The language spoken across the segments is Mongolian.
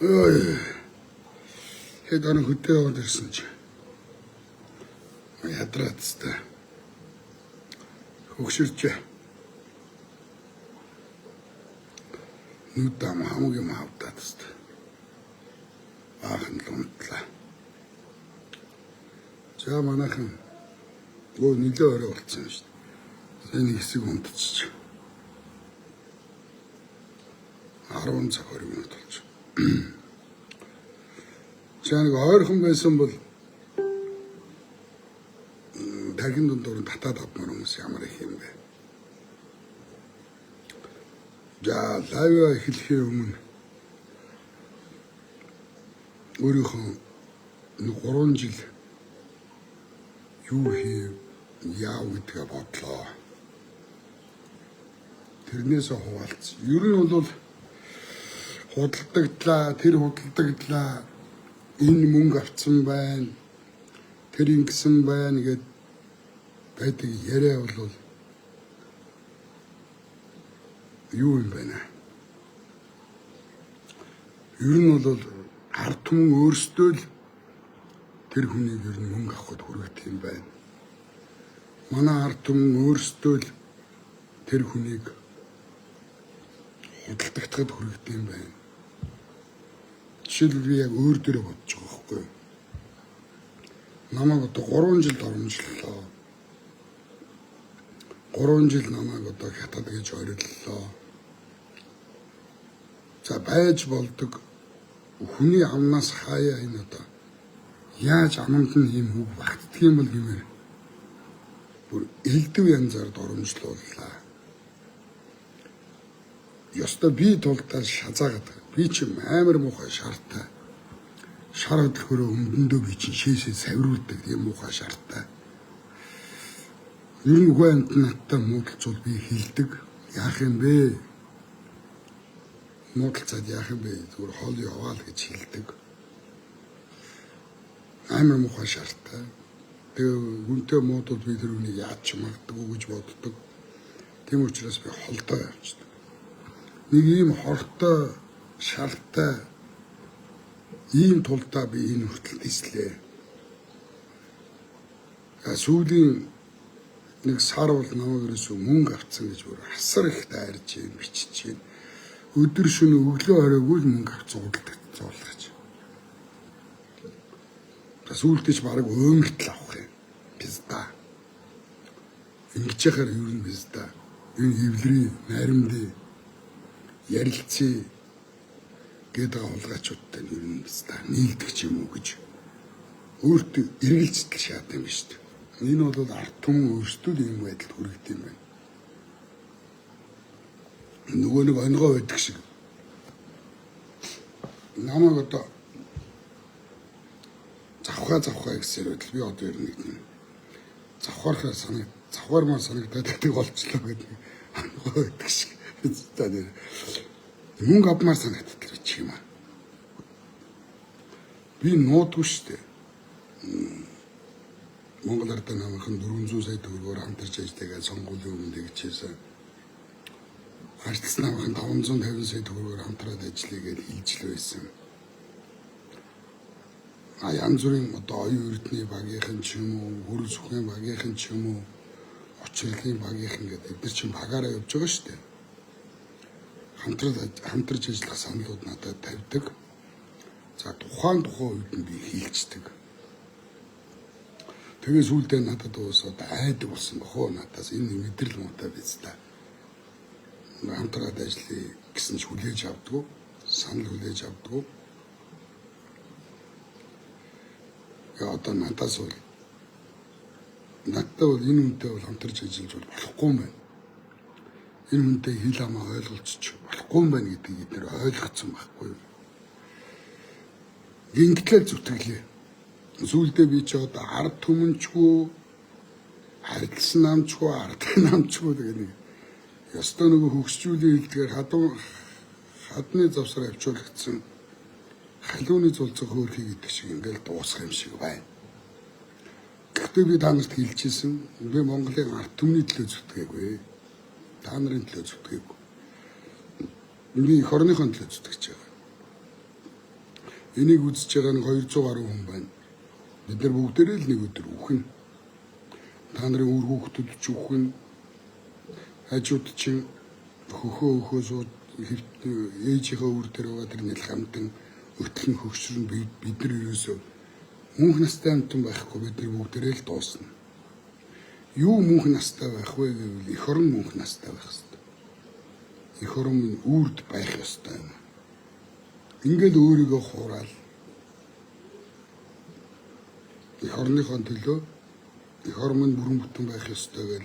Ой. Хэд орон хөдөө яваад ирсэн чи. Ядраацтай. Хөгшөрч. Нүдам хамгийн мавтаацтай. Аахан лунтлаа. За манайхан нөлөө орой болцсон шүү дээ. Нэг хэсэг унтчих. 10 цаг 20 минут болж. За нэг ойрхон байсан бол дахин дундуур татаад авмаар хүмүүс ямар их юм бэ. За лайв эхлэхийн өмнө өөрийнхөө 3 жил юу хийв яав гэдгээ бодлоо. Тэрнээсээ хуваалц. Ер нь бол худалдагдлаа, тэр худалдагдлаа, энэ мөнгө авцсан байна, тэр ингэсэн байна гэд байдаг яриа бол юу юм бэ нэ? Ер нь бол ард түмэн өөрсдөө л тэр хүнийг ер нь мөнгө авахд хүргэх юм байна. Манай ард түмэн өөрсдөө л тэр хүнийг худалдагдахад хүргэх юм байна. Жишээлбэл би яг өөр дээрээ бодож байгаа байхгүй юу? Намайг одоо 3 жил доромжлолоо. 3 жил намайг одоо хятад гэж ориллоо. За байж болдог хүний амнаас хаяа энэ одоо яаж аманд нь ийм үг багтдаг юм бол гэмээр бүр элдв янзаар доромжлууллаа. Ёстой би тултаа шазаагаад би чим амар муухай шаартай. Шар хөдөлгөөрөө өмдөндөө би чинь шээсээ савируулдаг юм муухай шаартай. Ер нь гуйнд надтай муудалцвал би хилдэг. Яах юм бэ? Муудалцаад яах юм бэ? Зүгээр хоол яваа л гэж хилдэг. Амар муухай шаартай. Тэгээ хүнтэй муудууд би тэр үнийг яаж ч магадгүй гэж боддог. Тийм учраас би холдоо явчихдаг. Нэг ийм хортой, шартай ийм тулдаа би энэ хүртэл ислээ. Сүүлийн нэг сар бол намайг ерөөсөө мөнгө авцсан гэж бүр асар их дайрж юм бичиж байна. Өдөр шөнө өглөө оройгүй л мөнгө авцсан удалдагцсан болгож. Сүүлдээ ч бараг өмөртл авах юм. Пизда. Ингэж яхаар юу юм пизда. Энэ хөвлөрийн наримдээ ярилцээ гэдэг хулгайчуудтай ер нь пизда нийлдэг ч юм уу гэж өөртөө эргэлзэл шаад юм биш үү. Энэ бол ард түмэн өөрсдөө л юм байдалд хүрэгдэв юм байна. Нөгөө нэг онгоо байдаг шиг. Намайг одоо завхаа гэсээр байтал би одоо ер нь завхаархаа завхаармаар санагдаад болчихлоо гэдэг онгоо байдаг шиг. Мөнгө авмаар санагддаг ч юм аа. Би нуудгүй шүү дээ. Монгол ард намынхан 400 сая төгрөгөөр хамтарч ажиллагаа сонгуулийн өмнө тэгчихсэн. Ардс намынхан 550 сая төгрөгөөр хамтраад ажиллая гэж хэлж л байсан. Янз бүрийн одоо оюун эрдэнэ багийнхан ч юм уу, хөрөс бүхний багийнхан ч юм уу, очирлын багийнхан гэдэг бид чинь багаараа явж байгаа шүү дээ. Хамтарч ажиллах саналууд надад тавьдаг. За тухайн үед нь би хийлцдэг. Тэгээ сүүлдээ надад уусаад айдаг болсон бохоо надаас энэ мэдрэл муутай биз та. Хамтраад ажиллая гэсэн ч хүлээж авдаггүй, санал хүлээж авдаггүй. Одоо надаас бол энэ үнтэй бол хамтарч ажиллаж болохгүй юм байна. Энэ хүнтэй хил амаа ойлголцож болохгүй юм байна гэдгийг бид нэр ойлгоцсон байхгүй юу. Гинтлээ зүтгэлээ. Сүүлдээ би ч одоо ард түмэнчгүй, харилцсан намчгүй, ардын намчгүй гэдэг нэг ёстой нөгөө хөгсчүүлийн хэлдгээр хадны завсар авчуулагдсан халууны зулцах хөөрхий гэдэг шиг ингээл дуусах юм шиг байна. Гэхдээ би та нарт хэлчихсэн би Монголын ард түмний төлөө зүтгээгүй. Та нарын төлөө зүтгээгүй. Би эх орныхон төлөө зүтгэж байгаа. Энийг үзэж байгаа нэг 200 гаруй хүн байна. Бид нар бүгдээрээ л нэг өдөр үхэн. Та нарын үр хүүхдүүд ч үхэн. Хажууд чинь хөхөө сууд ээжийнхээ үр дээр байгаа тэр нэлхамтан өтлөн хөгшрөн бид нар ерөөсөө мөнх настай амтан байхгүй бид нар бүгдээрээ л дуусна. Юу мөнх настай байх вэ гэвэл эх орон мөнх настай байх ёстой. Эх орон минь үрд байх ёстой юм. Ингээд өөрийгөө хураал. Эх орныхоо төлөө эх орон минь бүрэн бүтэн байх ёстой гэж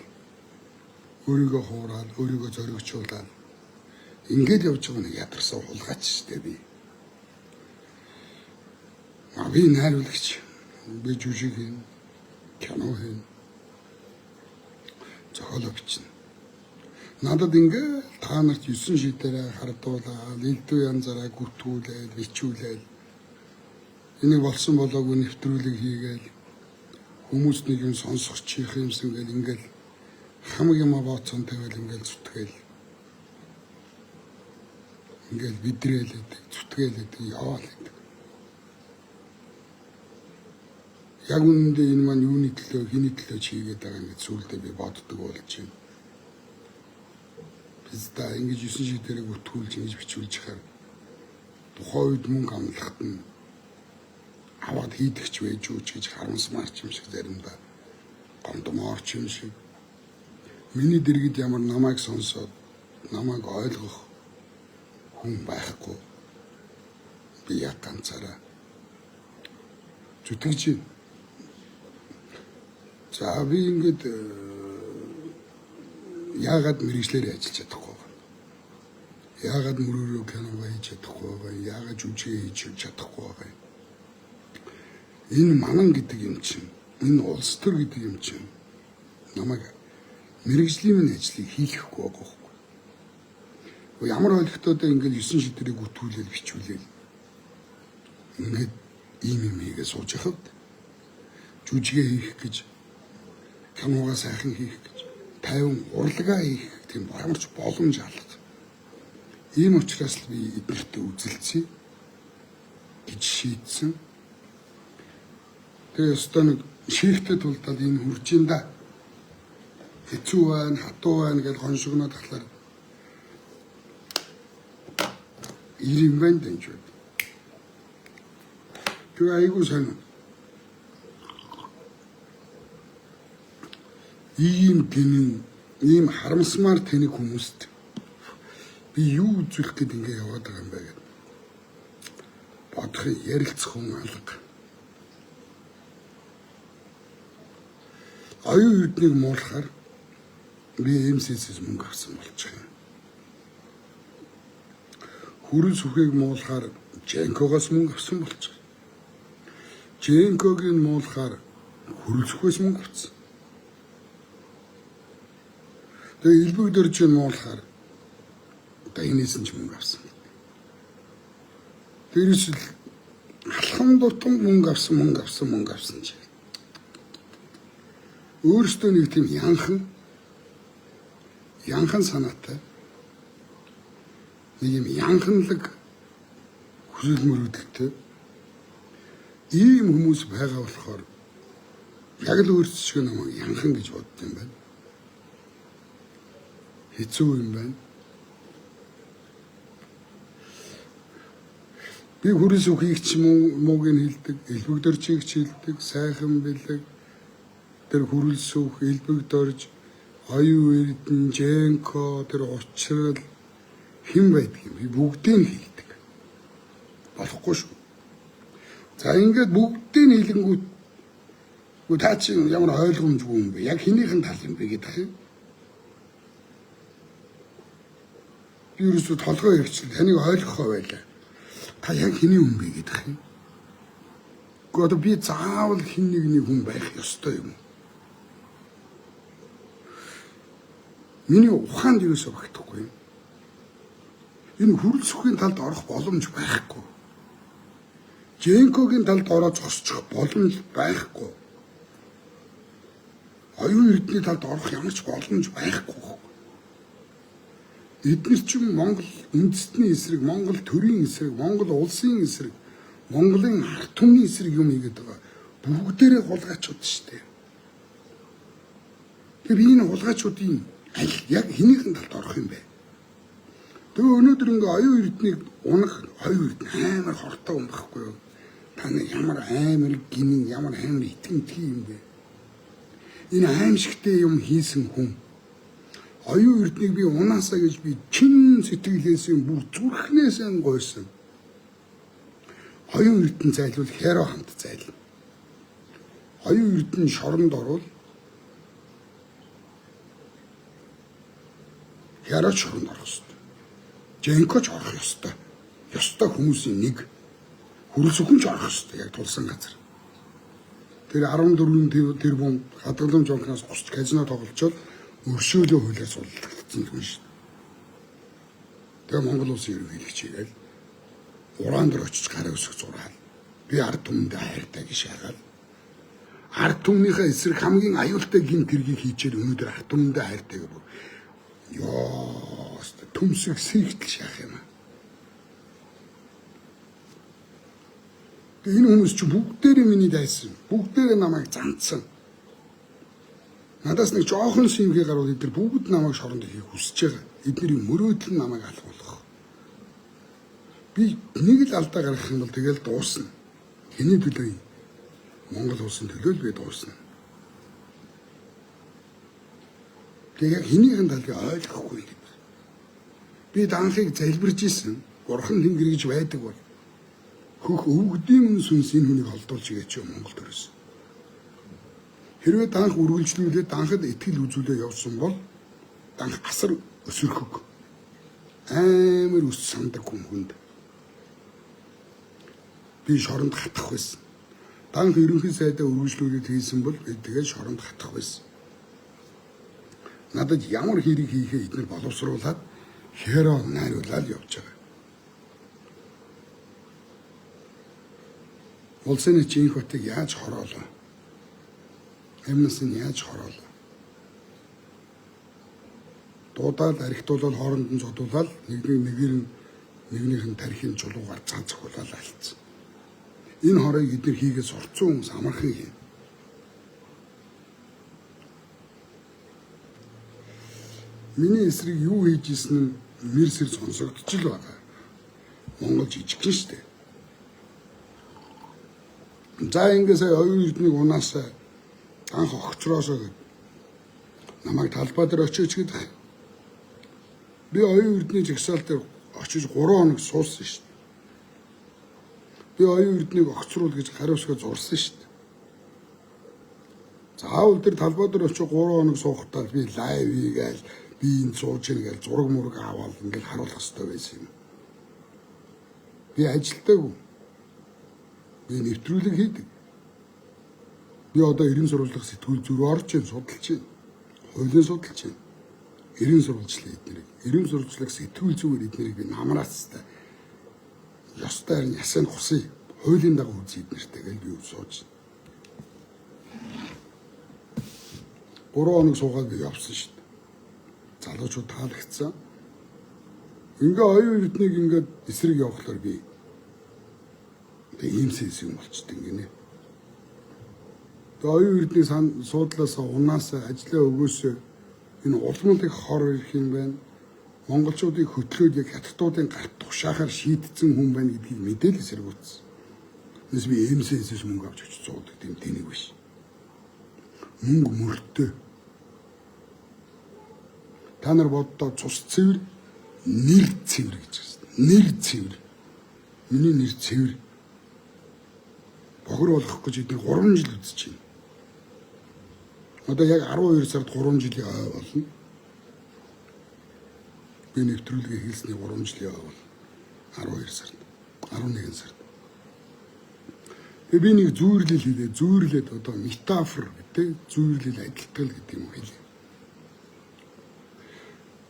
өөрийгөө хураал, өөрийгөө зоригжуулаад ингээд явж байгаа нэг ядарсан хулгайч шүү дээ би. Би найруулагч, би жүжиг хийн, кино хийн, зохиолоо бичнэ. Надад ингээд та нарт 9 шидээрээ хардуулаад, элдв янзаараа гүтгүүлээд, бичүүлээд энийг болсон болоогүй нэвтрүүлэг хийгээл хүмүүс нэг юм сонсох чих юмсан гэл ингээд хамаг юм бооцсон тавиал ингээд зүтгээл ингээд бидрээлээд зүтгэлээд яваал гэдэг. Яг үнэндээ энэ маань юуны төлөө, хэний төлөө чийгээд байгаа ингээд сүулдэ би боддог болж байна. Biz та ингэж 9 шидээрээ гүтгүүлж ингэж бичүүлж хахаар тухайн үед мөнгө амлахад нь аваад хийдэгч байж юу ч гэж харамсмаарч юм шиг заримдаа гомдмоорч юм шиг. Миний дэргэд ямар намайг сонсоод намайг ойлгох хүн байхгүй. Би яг ганцаараа зүтгэж байна. За би ингээд яагаад мэрэгчлэр ажиллаж чадахгүй вэ? Яагаад мөрөөрөө кино хийж чадахгүй вэ? Яагаад жүжиг хийж чадахгүй вэ? Энэ манан гэдэг юм чинь, энэ улс төр гэдэг юм чинь намайг мэрэгжлийн минь ажлыг хийхгүй байгаа байхгүй. Ямар ойлгохтой ингээд 9 шидэрийг гүтгүүлээд бичүүлээл. Ингээд ийм юм хийгээ сууж яхад жүжигээ хийх гэж, киногаа сайхан хийх гэж, 50 урлагаа хийх тийм ямар ч боломж алга. Ийм учраас л би эднэртээ үзэлцээ гэж шийдсэн. Тэгээ ёстой нэг шийхтэй тулдаад энэ хурж ин да. Хэцүү байна, хатуу байна гэж хоншигноод тахлаар ирэн байна гэж байна. Тэгээ айгуу сайн. Ийм гинэн, ийм харамсмаар тэнэг хүмүүст би юу үзүүлэх гээд ингэ яваад байгаа юм бэ гэдэг. Бодох ярилцах хүн алга. Оюун эрднийг муулахаар би МСС-с мөнгө авсан болчих юм. Хүрэл сүхийг муулахаар Женкогоос мөнгө авсан болчих. Женкогийн муулахаар хүрэл сүхээс мөнгө авсан. Тэгээ элбэг дөржин муулахаар одоо энэс нь ч мөнгө авсан. Тэрээс л алхам дутан мөнгө авсан чи. Өөрөөсөө нэг тийм янхан санаатай нэг юм янханлаг хүсэл мөрөөдөлтэй ийм хүмүүс байгаа болохоор яг л өөрсдөө намайг янхан гэж бодд юм байна. Хэцүү юм байна. Би хүрээс үхийг ч мууг нь хэлдэг, элбэг дөржийг ч хэлдэг, сайхан бэлэг, тэр хүрэл сүх, элбэг дөрж, оюун эрдэн, Женко, тэр учрал хэн байдаг юм. Би бүгдийг нь хэлдэг. Болохгүй шүү. За ингээд бүгдийг нь хэлэнгүүт та чинь ямар ойлгомжгүй юм бэ? Яг хэнийхэн тал юм бэ гэдэг юм. Би ерөөсөө толгой хэрэгчлээ. Таныг ойлгохоо байлаа. Та яг хэний хүн бэ гэдэг юм. Гэхдээ би заавал хэн нэгний хүн байх ёстой юм. Миний ухаанд ерөөсөө багтахгүй юм. Энэ хүрэл сүхийн талд орох боломж байхгүй. Женкогийн талд ороод зогсчих боломж байхгүй. Оюун эрдний талд орох ямар ч боломж байхгүй. Эдгээр чинь Монгол үндэстний эсрэг, Монгол төрийн эсрэг, Монгол улсын эсрэг, Монголын ард түмний эсрэг юм хийгээд байгаа. Бүгдээрээ хулгайчуд шүү дээ. Тэгээ би энэ хулгайчуудын аль яг хэнийхэн талд орох юм бэ? Тэгээ өнөөдөр ингээ оюун эрднийг унах оюун эрдэнэ амар хортой юм байхгүй юу? Таны ямар амар гинэн ямар амар итгэмтгий юм бэ? Энэ аимшигтэй юм хийсэн хүн оюун эрднийг би унаасаа гэж би чин сэтгэлээс юм бүр зүрхнээс нь гойсон. Оюун эрдэн зайлвал Херо хамт зайлна. Оюун эрдэн шоронд орвол Херо шоронд орох ёстой. Женкоч орох ёстой. Ёстой хүмүүсийн нэг хүрэл зөвхөн ч орох ёстой яг тулсан газар. Тэр 14 тэрбум хадгаламж банкнаас гусч казино тоглолцоод өршөөлөө хуулиар суулгагдсан юм шүү дээ. Тэгээ Монгол улсын ерөнхийлөгч игээл ураан дээр очиж гараа өсөх зураал. Би ард түмэндээ хайртай гэж шаагаад ард түмнийхээ эсрэг хамгийн аюултай гин тэргийг хийчээр өнөөдөр ард түмэндээ хайртай гэх бүр ёо төмсөг сэрэгтэл шаах юм. Энэ хүмүүс чи бүгдээрээ миний дайсан. Бүгдээрээ намайг занцсан. Надаас нэг жоохон симгээ гарвал эдгээр бүгд намайг шоронд хийх хүсэж байгаа. Эдний мөрөөдөл нь намайг алгуулах. Би нэг л алдаа гаргах юм бол тэгэл дуусна. Хэний төлөө юм? Монгол улсын төлөө л би дуусна. Тэгээ яг хэнийхэн талыг ойлгохгүй юм. Би данхыг залбирж исэн. Бурхан тэнгэр гэж байдаг бол хөх өвгдийн сүнс энэ хүнийг холдуулж игээч юм Монгол төрөөс. Хэрвээ данх үргэлжлүүлээд данхад итгэл үзүүлээ явсан бол данх асар өсөрхөг. Амар өс сандаг хүнд. Би шоронд хатах байсан. Данх ерөнхий сайдаа үргэлжлүүлээд хийсэн бол би тэгээд шоронд хатах байсан. Надад ямар хэрэг хийхээ эдгээр боловсруулад Херо найруулаад явж байгаа. Улсын чинь хотыг яаж хороолоо? Амнаас нь яаж хороолоо? Дуудаад архитуулаад хооронд нь зодуулаад нэгнийх нь тархины чулуугаар цанцхуулаад алдсан. Энэ хорыг эдгээр хийгээд сурцсан хүмүүс амархан юм. Миний эсрэг юу хийж исэн нь мэрсэр сонсогдож л байгаа. Монгол жижигхэн шүү дээ. За ингэсээ оюун эрднийг унаасаа анх огцроосоо гэд намайг талбай дээр очиж гэдэг. Би оюун эрдний жагсаал дээр очиж 3 хоног суусан шүү дээ. Би оюун эрднийг огцруул гэж хариусгаа зурсан шүү дээ. Заавал тэр талбай дээр очиж 3 хоног суухтаа би лайв хийгээл би энэ сууж ийн гэж зураг мураг аваад ингээл харуулах хэрэгтэй байсан юм. Би ажилтаагүй. Би нэвтрүүлэг хийдэг. Би одоо эрен сурвалжлах сэтгүүл зүрх орж ийн судалж байна. Хуулийн судалж байна. Эрен сурвалжлаа эднэрийг. Эрен сурвалжлах сэтгүүл зүгээр эднэрийг би намраастай. Ёстой харин ясаа хусыг хуулийн дагуу үзье эднэртэй гэж би сууж байна. 3 хоног суугаад би явсан шүү дээ. Залуучууд таалагдсан. Ингээ оюун эрднийг ингээд эсрэг явахлаар би иймсээс юм болчтой гинэ. Тэгээ оюун эрдний суудлаасаа унаасаа ажлаа өгөөсөө энэ улмал их хор ирэх юм байна. Монголчуудыг хөтлөөд яг хятадуудын гарт тушаахаар шийдсэн хүн байна гэдгийг мэдээлэл сэргүүцсэн. Нэс би иймсээс мөнгө авч очиж суудаг тийм тэнийг биш. Мөнгө мөртөө. Та нар боддоо цус цэвэр, нэр цэвэр гэж байна. Нэр цэвэр. Миний нэр цэвэр. Бохор болох гэж эдгээр 3 жил үзэж байна. Одоо яг 12 сард 3 жилийн ой болно. Би нэвтрүүлгээ хийсний 3 жилийн ой бол 12 сард, 11 сард. Би нэг зүйрлэл хийлээ. Зүйрлээд одоо метафор гэдэг зүйрлэл адилтгал гэдэг юм хэлээ.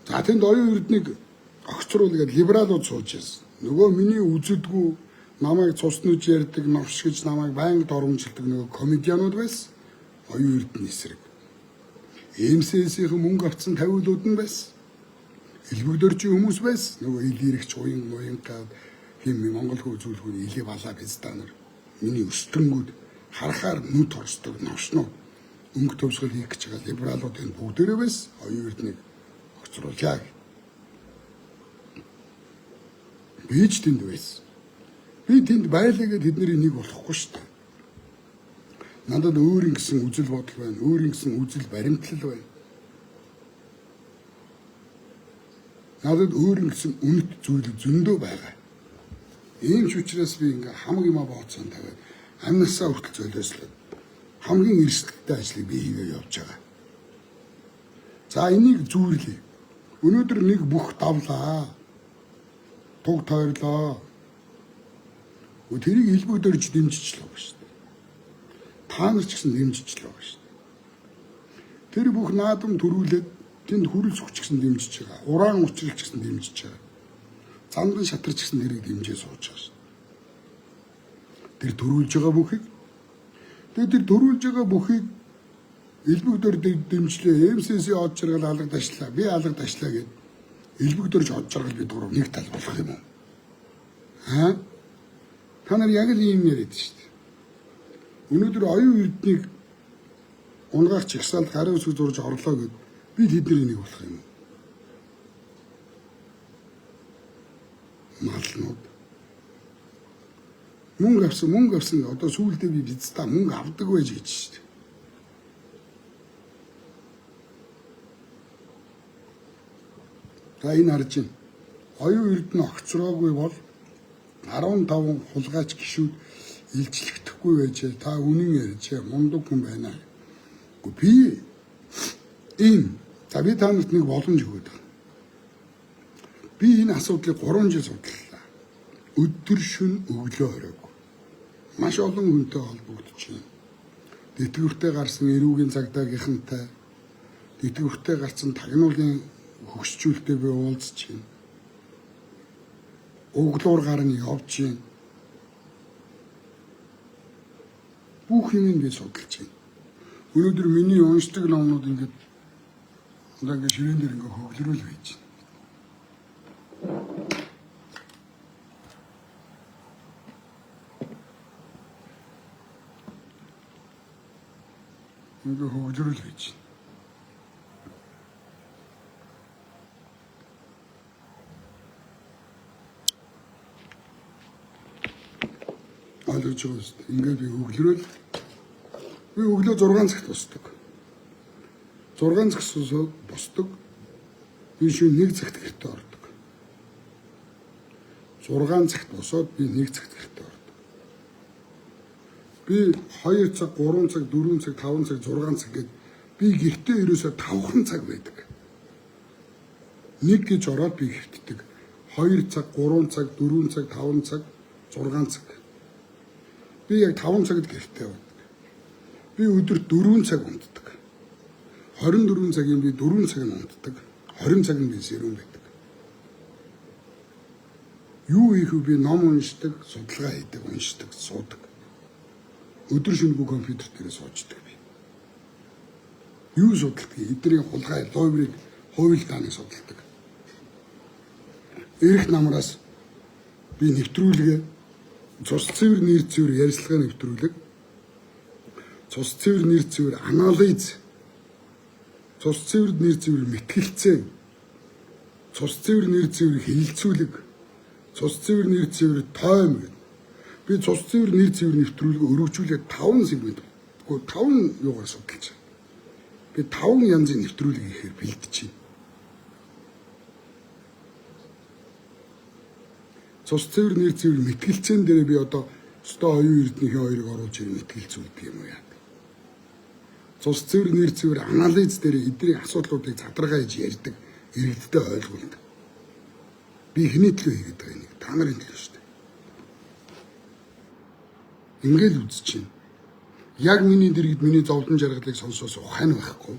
За тэнд оюун эрднийг огцруулгээд либералууд сууж байсан. Нөгөө миний үзэдгүү намайг цуснууж ярьдаг, новш гэж намайг байнга доромжилдаг нөгөө комедианууд байсан. Оюун эрдний эсрэг. МСС-ийн мөнгө авцсан тавиулууд нь байсан. Элбэг дөржийн хүмүүс байсан. Нөгөө илэрэгч уян гад тийм Монгол хүү зүйлхүү илээ балаа биз та нар. Миний өстрөнгүүд харахаар нүд хорсдог навшнууд өнгө төвсгөл хийх гэж байгаа либералуудын бүгдээрээ бас оюун эрднийг огцруулжаа. Би ч тэнд байсан. Би тэнд байлаагээд тэдний нэг болохгүй шүү дээ. Надад өөр ингэсэн үзэл бодол байна, өөр ингэсэн үзэл баримтлал байна. Надад өөр ингэсэн үнэт зүйл зөндөө байгаа. Ийм ч учраас би ингээ хамаг юма бооцсон тавиад амнасаа хүртэл золиослоо. Хамгийн эрсдэлтэй ажлыг би хийгээ явж байгаа. За энийг зүүрлэе. Өнөөдөр нэг бүх давлаа. Туг тойрлоо. Тэрийг илбэгдэрж дэмжиж л байгаа шүү дээ. Та нар ч гэсэн дэмжиж л байгаа шүү дээ. Тэр бүх наадам төрүүлээд тэнд хүрэлц хүч гэсэн дэмжиж байгаа. Уран учрал ч гэсэн дэмжиж байгаа. Зандан шатар ч гэсэн тэрийг дэмжээ сууж байгаа шүү дээ. Тэр төрүүлж байгаа бүхийг тэр төрүүлж байгаа бүхийг элбэгдөр дэмжлээ. МСС од жаргал алга ташлаа. Би алга ташлаа гэд элбэгдэрж од жаргал бид гурав нэг тал болох юм уу? Аа? Та нар яг л ийм яриад шүү дээ. Өнөөдөр оюун эрднийг унгаагч ихсаалт хариу үсэг зурж орлоо гэд бид тэдний нэг болох юм уу? Малнууд. Мөнгө авсан одоо сүүлдээ би бицдаа мөнгө авдаг байж гэж шүү дээ. За энэ харж байна. Оюун эрдэнэ огцроогүй бол 15 хулгайч гişүүд илчлэгдэхгүй байжээ. Та үнэн ярьжээ. Мундаг хүн байна. Би энэ за би та нарт нэг боломж өгöd байна. Би энэ асуудлыг 3 жил судлаа. Өдөр шөнө өглөө оройг. Маш олон хүнтэй холбогдож байна. Тэтгэвртэй гарсан эрүүгийн цагдаагийнхантай, тэтгэвртэй гарсан тагнуулын хөгсчүүлтэй би уулзж байна. Углуур гарна явж байна. Бүх юм би судалж байна. Өнөөдөр миний уншдаг номнууд ингээд ширээн дээр ингээд хөглөрөл байж байна. Ингээд хөглөрөл байж байна. Ойлгож байгаа шүү дээ. Ингээд би өглөө 6 цагт босдог. 6 цагт босдог. Би шөнө 1 цагт гэртээ ордог. 6 цагт босоод би 1 цагт гэртээ ордог. Би 2 цаг, 3 цаг, 4 цаг, 5 цаг, 6 цаг гээд би гэртээ ерөөсөө 5 цаг байдаг. 1 гэж ороод би хэвтдэг. 2 цаг, 3 цаг, 4 цаг, 5 цаг, 6 цаг. Би яг 5 цагт гэртээ байдаг. Би өдөр 4 цаг унтдаг. 24 цагийн би 4 цаг унтдаг. 20 цаг нь би сэрүүн байдаг. Юу хийх вэ? Би ном уншдаг, судалгаа хийдэг, уншдаг, суудаг. Өдөр шөнөгүй компьютер дээр суучдаг би. Юу судалдаг? Эдний хулгай, лойврыг, хууль дааныг судалдаг. Эрх намраас би нэвтрүүлгээ цус цэвэр нэр цэвэр ярилцлага нэвтрүүлэг. Цус цэвэр нэр цэвэр анализ. Цус цэвэр нэр цэвэр мэтгэлцээ. Цус цэвэр нэр цэвэр хэлэлцүүлэг. Цус цэвэр нэр цэвэр тойм. Би цус цэвэр нэр цэвэр нэвтрүүлгээ өргөжүүлээд 5 сегмент. Гэхдээ 5 юугаар судалж байна. Би 5 янзын нэвтрүүлэг хийхээр бэлдэж байна. Цус цэвэр нэр цэвэр мэтгэлцэн дээр би одоо өстой оюун эрднийхээ хоёрыг оруулж ирэх мэтгэлцүүлдэг юм уу яа. Цус цэвэр нэр цэвэр анализ дээр эдний асуудлуудыг задрагаа хийж ярьдаг, иргэдтэй ойлгуулдаг. Би эхний төлөө хийгээд байгаа нэг та нарын төлөө шүү дээ. Ингээл үзэж чинь яг миний дэргэд миний зовлон жаргалыг сонсоос ухаан байхгүй.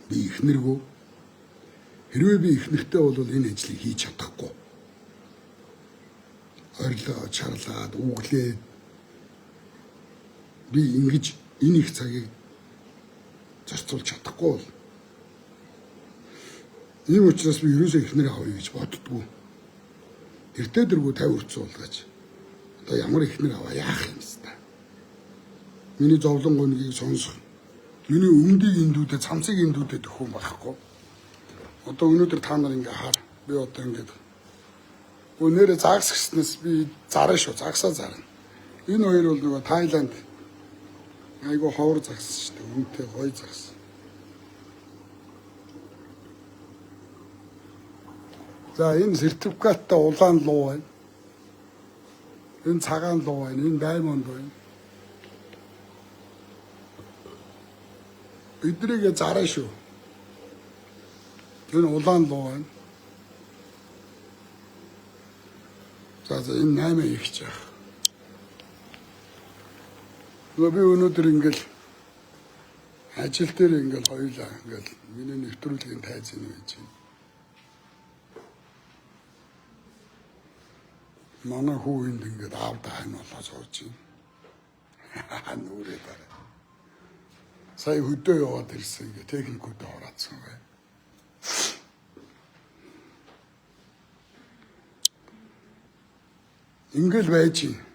Би эхнэргөө хэрвээ би эхнэртэй бол энэ ажлыг хийж чадахгүй. Орилоо чарлаад үглээ би ингэж энэ их цагийг зарцуулж чадахгүй бол ийм учраас би ерөөсөө эхнэрээ авъя гэж боддгоо. Эртээ дэргүү 50 үрцүүл гэж. Одоо ямар ихнэр аваа яах юм бэ? Миний зовлон гонгийг сонсох. Миний өмдийг эндүүдэд, цамцыг эндүүдэд өгөх байхгүй. Одоо өнөөдөр та нар ингээ хаар. Би одоо ингээд өнөөрэ загсагснаас би зарна шүү. Загсаа зарна. Энэ хоёр бол нөгөө Тайланд айгу ховор загсан шүү дээ. Үнэтэй гоё загсан. За энэ сертификаттай улаан луу байна. Энэ цагаан луу байна. Энэ даймонд байна. Биднийг зарна шүү. Энэ улаан луу байна. За энэ 8 ихч яах. Би өнөөдөр ингээл ажил дээр ингээл хоёулаа ингээл миний нэвтрүүлгийн тайз юм гэж байна. Манай хүү энд ингээд аавда хань болоо сууж байна. Нүрээ дараа. Сая хөдөө яваад ирсэн ингээд техникүүдэд ороодсон бай. Ингээл байж байна.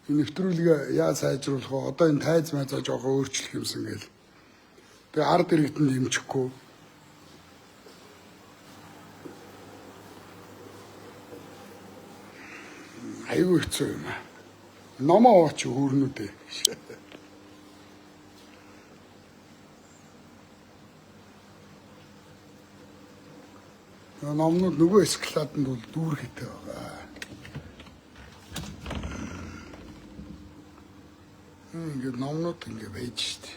Энэ нэвтрүүлгээ яаж сайжруулах вэ? Одоо энэ тайз майзаа жоохон өөрчлөх юмсан гээл. Тэгээ ард иргэдэнд дэмжихгүй. Аюу хэцүү юм аа. Номоо очи хөөрнүүдээ. Номнууд нөгөө эскалатанд бол дүүр хэтэй байгаа. Ингээд номнууд ингээд байж штэ.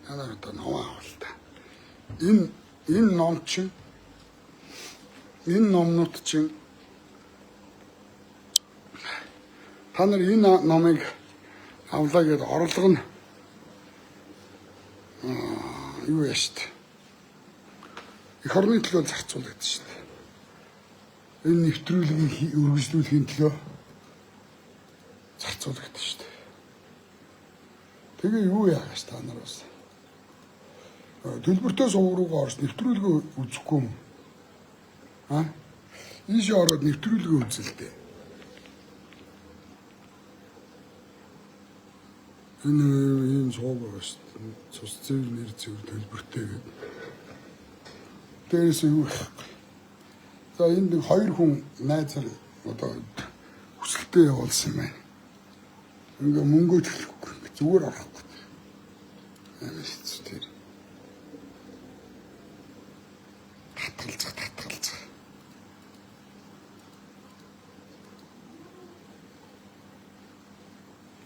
Надад одоо ном авал та. Энэ ном чинь энэ номнууд чинь та нар энэ номыг авлаа гэдээ орлого нь юу яа штэ. Их орны төлөө зарцуулдаг штэ. Энэ нэвтрүүлгийг үргэлжлүүлэхийн төлөө зарцуулдаг штэ. Тэгээ юу яах та нар бас. Төлбөртөө сувг руугаа орж нэвтрүүлгээ үзэхгүй юм. Ийш ороод нэвтрүүлгээ үзэлтэй. Энэ сувг байгаа шүү дээ. Цус зэв нэр зэв төлбөртэй гэдэг. Дээрээс юу их. За энд хоёр хүн найзаар одоо хүсэлтэд явуулсан юм байна. Ингээ мөнгө төлөхгүй зүгээр авахгүй. Амжилт тэр. Татгалзаа.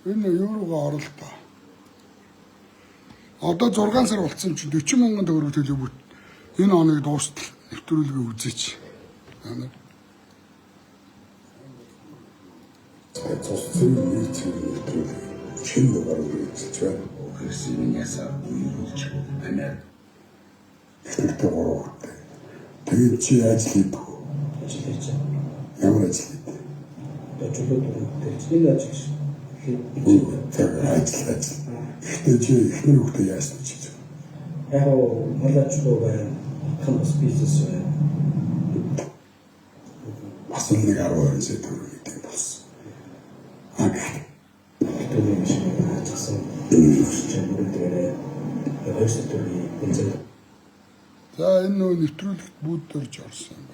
Энэ еврогоо оролтоо. Одоо 6 сар болсон чинь 40 мянган төгрөг төлөв. Энэ оныг дуустал нэвтрүүлгээ үзээч. Цусцын нэвтрүүлгээ чин дугаар үзэж байна. Христийн ясаа үйлч анаа. Ихтэй гороотой. Тэгээд чи ажил хийдэг. Ажил хийж байна. Ямар ажил хийдэг? Ажил ажил. Ажил. Ихтэй чи ихний хүүхдээ яасан чи? Яг малачгүй байна. Хамс бизнес байна. Асуулт нэг 12 сая төгрөг гэдэг болсон. Тэгээд шиг хацсан. За энэ нөө нэвтрүүлэгт бүүдэрж орсон юм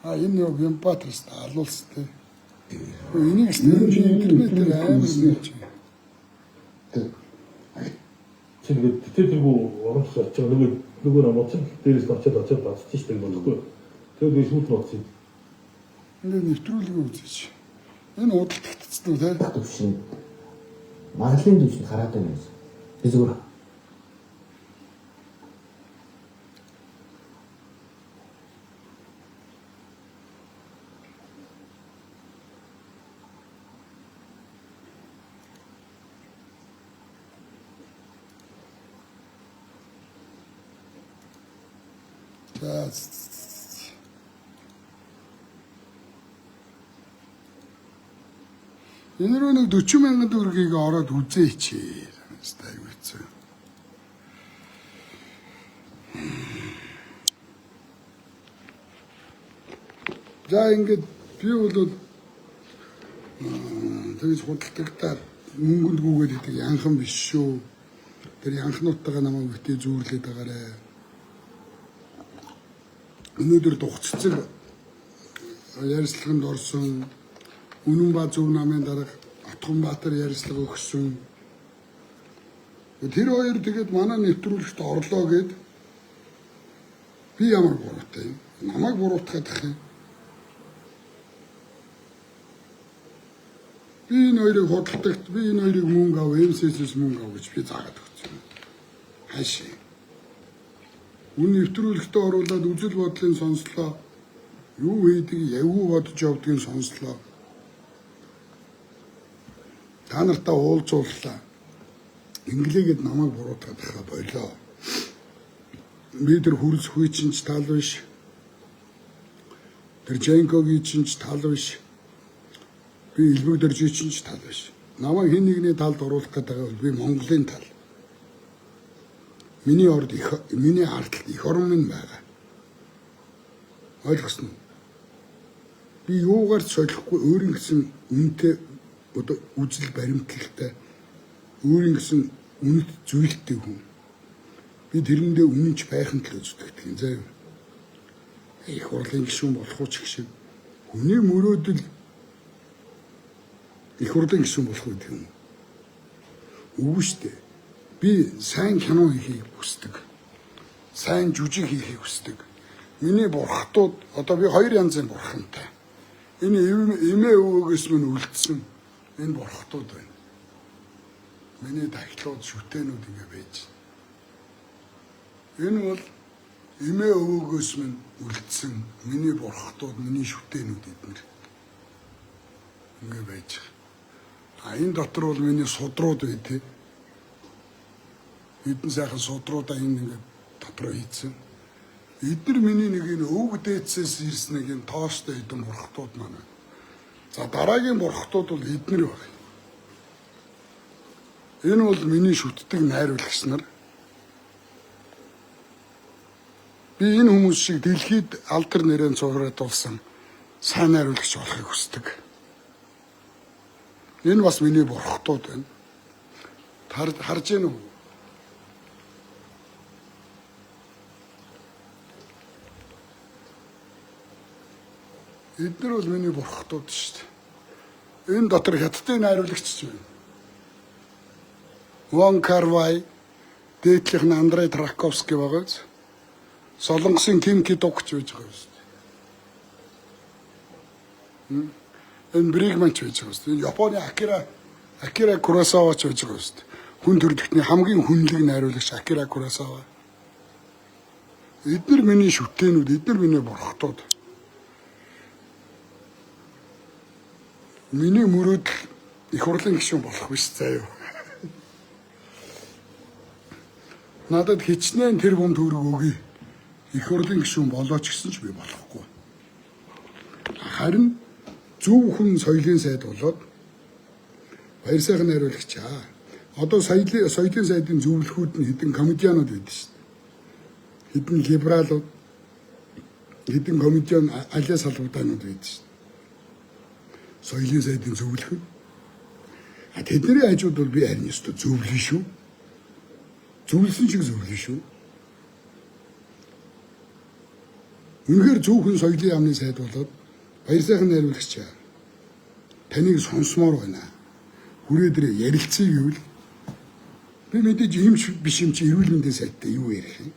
байна. Энэ нөө Вимпатрст алуулсан тий. Энийг интернетээр амар нэж. Тэгээд тэргүй оруулах очоо нөгөө намууч дээрээс очоод бацчих штеп болохгүй. Тэгээд би шүүт ноцсон. Энэ нэвтрүүлгээ үзээч. Энэ удалт татцсан үү те? Төвшин. Маглын төвшин хараад байна. Би зүгээр Энэ рүү нэг 40 мянган төгрөгийг ороод үзээч. Стай юу хэцүү. За ингээд би бол тэгж худалдагтаа мөнгөнд гүгээд идэг янхан биш шүү. Тэр янхнуудтайгаа намайг битээ зүүрлээд байгаарэ. Өнөөдөр дугццэг ярилцлаганд орсон Үнэн ба Зөв намын дарга Атганбаатар ярилцлага өгсөн. Тэр хоёр тэгээд манай нэвтрүүлэгт орлоо гэд би ямар буруутай юм? Намайг буруутгаад ах юм. Би энэ хоёрыг худалдагт, би энэ хоёрыг мөнгө ав, МСС-с мөнгө ав гэж би заагаад өгсөн. Хаашаа. Үнэ нэвтрүүлэгтээ оруулаад үзэл бодлын сонслоо. Юу хийдэг, явуу бодож явдгийг сонслоо. Та нартаа уулзууллаа. Инглигээд намайг буруутгаад байхаа болоо. Би тэр хөрс хүйчинч тал биш. Тэр Женкогийн ч тал биш. Би элбэг дөржийн ч тал биш. Намайг хэн нэгний талд оруулах гэдэг бол би Монголын тал. Миний орд миний ардтал их орн минь байгаа. Ойлгосноо. Би юугаар ч солихгүй өөрийн гэсэн үнэтэй одоо үжил баримтлагтай өөрийн гэсэн үнэт зүйлтэй хүн. Би тэрэндээ үнэнч байхын төлөө зүтгэдэг юм заа юу. Их хурлын гишүүн болох уу ч гэх шиг хүний мөрөөдөл их хурлын гишүүн болох үү гэх юм. Үгүй шүү дээ. Би сайн кино хийхийг хүсдэг. Сайн жүжиг хийхийг хүсдэг. Миний бурхтууд одоо би хоёр янзын бурхантай. Энэ эмээ өвгөөс минь үлдсэн энэ бурхтууд байна. Миний тахилууд шүтэнүүд ингэ байж. Энэ бол эмээ өвгөөс минь үлдсэн миний бурхтууд, миний шүтэнүүд эднэр. Ингэ байж. Энэ дотор бол миний судрууд бай тээ. Эдэн сайхан судруудаа энэ ингэ дотроо хийцэн. Эдгээр миний нэг энэ өвг дээдсээс ирсэн нэг энэ тоостой эдэн бурхтууд маань. За дараагийн бурхтууд бол эднэр баг. Энэ бол миний шүтдэг найруулагч нар. Би энэ хүмүүс шиг дэлхийд алдар нэрээр цуграадулсан сайн найруулагч болохыг хүсдэг. Энэ бас миний бурхтууд байна. Харж гэнэ үү? Эдгээр бол миний бурхтууд шүү дээ. Энэ дотор хятадын найруулагч ч байна. Вон Карвай, дээдлийнх нь Андрей Тарковский байгааз. Солонгосын Ким Ки-дук ч байж байгаа шүү дээ. Энэ Бригман ч байж байгаа шүү дээ. Японы Акира Куросава ч байж байгаа шүү дээ. Хүн төрөлхтний хамгийн хүнлэг найруулагч Акира Куросава. Эдгээр миний шүтэнүүд, эдгээр миний бурхтууд. Миний мөрөөдөл их хурлын гишүүн болох биш заа юу. Надад хичнээн тэр хүн төгрөг өгье. Их хурлын гишүүн болооч гэсэн ч би болохгүй. Харин зөв хүн соёлын сайд болоод баяр сайхан найруулагч аа. Одоо соёлын сайдын зөвлөхүүд нь хэдэн комедианууд байдаг шүү дээ. Хэдэн либералууд, хэдэн комедиан алиа салбуудаанууд байдаг шүү дээ. Соёлын сайдын зөвлөх нь. Тэдний хажууд бол би харин ёстой зөвлөн шүү. Зөвлөсөн шиг зөвлөн шүү. Үнэхээр зөвхөн соёлын яамны сайд болоод баяр сайхан найруулагч аа. Таныг сонсомоор байна. Хүрээ дээр ярилцъя гэвэл би мэдээж юм биш юм чи эрүүл мэндийн сайдтай юу ярих юм.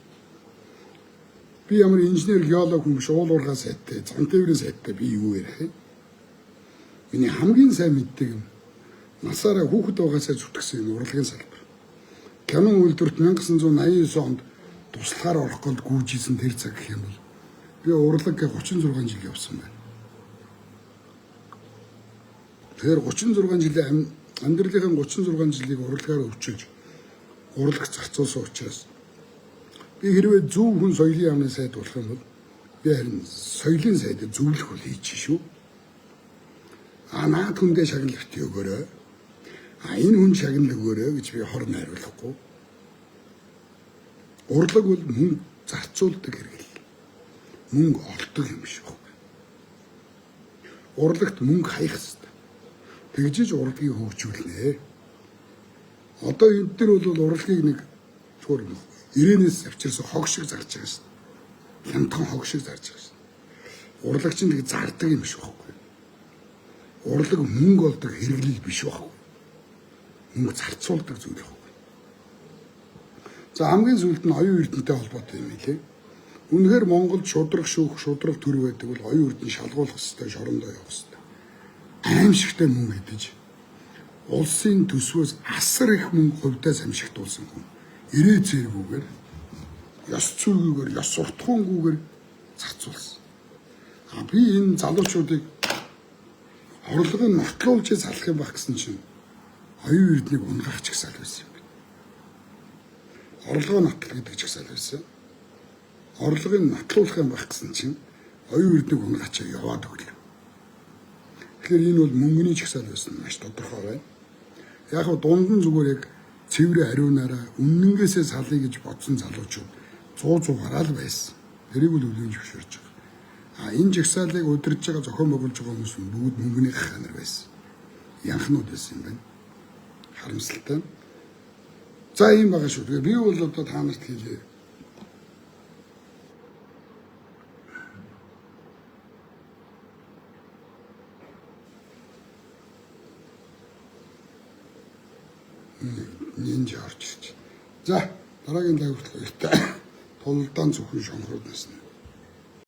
Би ямар инженер, геолог хүн биш, уул уурхай сайдтай, зам тээврийн сайдтай би юу ярих юм. Миний хамгийн сайн мэддэг юм. Насаараа хүүхэд байгаасаа зүтгэсэн энэ урлагийн салбар. Кино үйлдвэрт 1989 онд туслахаар орох гээд гүйжсэн тэр цаг гэх юм бол би урлаг 36 жил явсан байна. Тэгэхээр 36 жилийн амьдралын 36 жилийг урлагаар өвчилж урлаг зарцуулсан учраас би хэрвээ зөв хүн соёлын яамны сайд болох юм бол би харин соёлын сайдыг зөвлөх үл хийж шүү. Наад хүндээ шагналт өгөөрэй. Энэ хүн шагнал өгөөрэй гэж би хор найруулахгүй. Урлаг бол мөнгө зарцуулдаг хэрэг. Мөнгө олдог юм биш үү? урлагт мөнгө хаях хэрэгтэй. Тэгжиж урлагийг хөгжүүлнэ. Одоо энэ дээр бол урлагийг нэг зүгээр ирээнээс авчирсан хог шиг зарж байгаа шүү дээ. Хямдхан хог шиг зарж байгаа шүү дээ. Урлаг чинь тэг зардаг юм биш байхгүй. Урлаг мөнгө олдог хэрэглэл биш байхгүй. Мөнгө зарцуулдаг зүйл байхгүй. За хамгийн сүүлд нь оюун эрдэнэтэй холбоотой юм лээ. Үнэхээр Монголд шудраг шүүх, шудраг төр байдаг бол оюун эрдэнэ шалгуулах хэрэгтэй, шорондоо явах хэрэгтэй. Аимшигтай мөнгө идэж улсын төсвөөс асар их мөнгө хувьдаа самшигтуулсан хүн. Ирээ зэргүүгээр, ёс зүйгээр, ёс суртахуунгүйгээр зарцуулсан. Би энэ залуучуудыг орлогыг нотлуулж залах юм баг гэсэн чинь оюун эрднийг унгах ч гэсэн байсан юм байна. Орлогоо нотлох гэдэг ч гэсэн байсан. Орлогыг нотлуулах юм баг гэсэн чинь оюун эрднийг унгаач яваад өглөө. Тэгэхээр энэ бол мөнгөний чагсаал байсан маш тодорхой байна. Яг нь дунд нь зүгээр яг цэвэр ариунаараа үнэнгээсээ салъя гэж бодсон залуучууд 100 гараал байсан. Тэрийг л өвлөж зөвшөөрч байгаа. Энэ жагсаалыг удирдах байгаа зохион байгуулж байгаа хүмүүс бүгд мөнгөний ханар байсан. Янхнууд байсан юм байна. Харамсалтай. За ийм байгаа шүү. Тэгээ би бол одоо та нарт хэлье. Нинж орж ирж. За дараагийн лагерт тулалдаан зөвхөн шонхрууд насна.